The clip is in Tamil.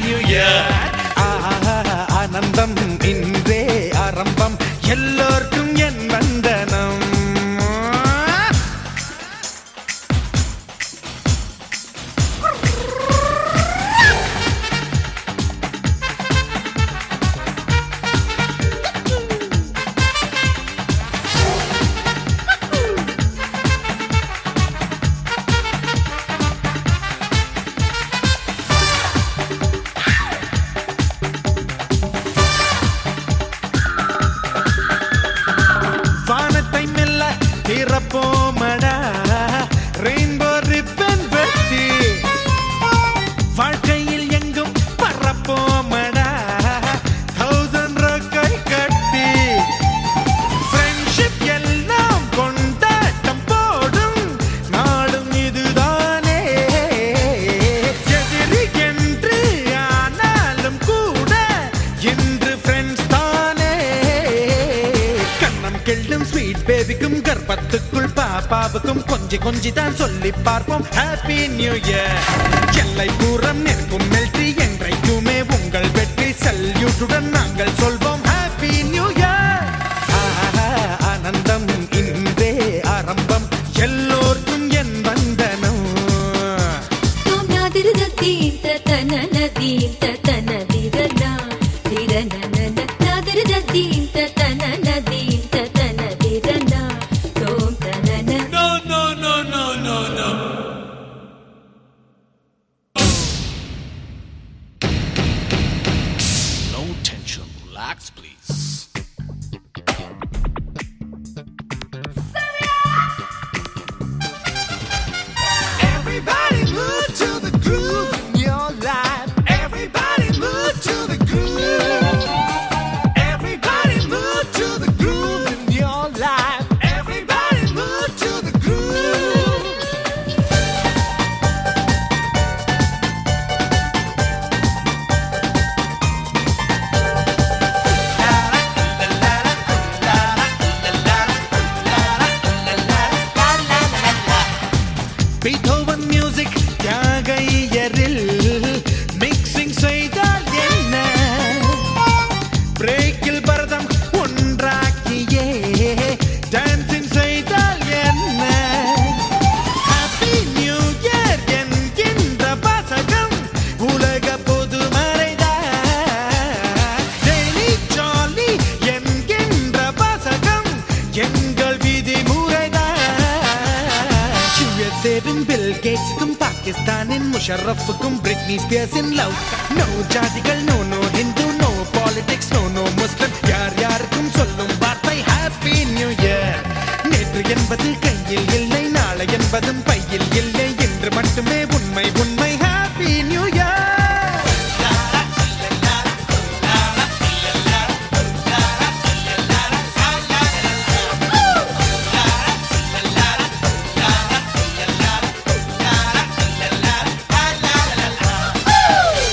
New year. ஆனந்தம் இன்றே ஆரம்பம், எல்லோருக்கும் என் வந்தனம். திறப்போமடா ரெயின்போ ரிப்பன் வெட்டி, வாழ்க்கையில் எங்கும் பறப்போமடா 1000 ரொக்கை கட்டி. ஃப்ரெண்ட்ஷிப் எல்லாம் கொண்டாட்டம் போடும் நாளும் இதுதானே. எதிரி என்று ஆனாலும் கூட இன்று ஃப்ரெண்ட்ஸ் தானே. கண்ணம் கெள்ளும் ஸ்வீட் பேபிக்கும் கர்ப்பத்துக்குள் பாப்பாவுக்கும் கொஞ்சி கொஞ்சி தான் சொல்லி பார்ப்போம் ஹாப்பி நியூ இயர். எல்லை தூரம் நிற்கும் மெல்டி என்றைக்குமே உங்கள் வெற்றி சல்யூட்டுடன் நாங்கள் சொல்வோம் ஹாப்பி நியூ இயர். ஆனந்தம் இன்றே ஆரம்பம், எல்லோருக்கும் என் வந்தனம். Relax, please. Everybody move to the groove in your life. Everybody move to the groove. Everybody move to the groove in your life. Everybody move to the groove. Beethoven music தியாகையரில் மிக்சிங் செய்தால் என்ன, பிரேக்கில் பரதம் ஒன்றாக்கியே டான்சிங் செய்தால் என்ன. ஹாப்பி நியூ இயர் என்கின்ற வாசகம் உலக பொதுமறைதான். டெய்லி ஜாலி என்கின்ற வாசகம் எங்கள் விதிமுறைதான். யுஎஸ்ஏவின் பில் கேட்ஸுக்கும் பாகிஸ்தானின் முஷரஃபுக்கும் பிரிட்னி ஸ்பியர்ஸின் லவ். நோ ஜாதிகள், no Hindu, no politics, no Muslim, யார்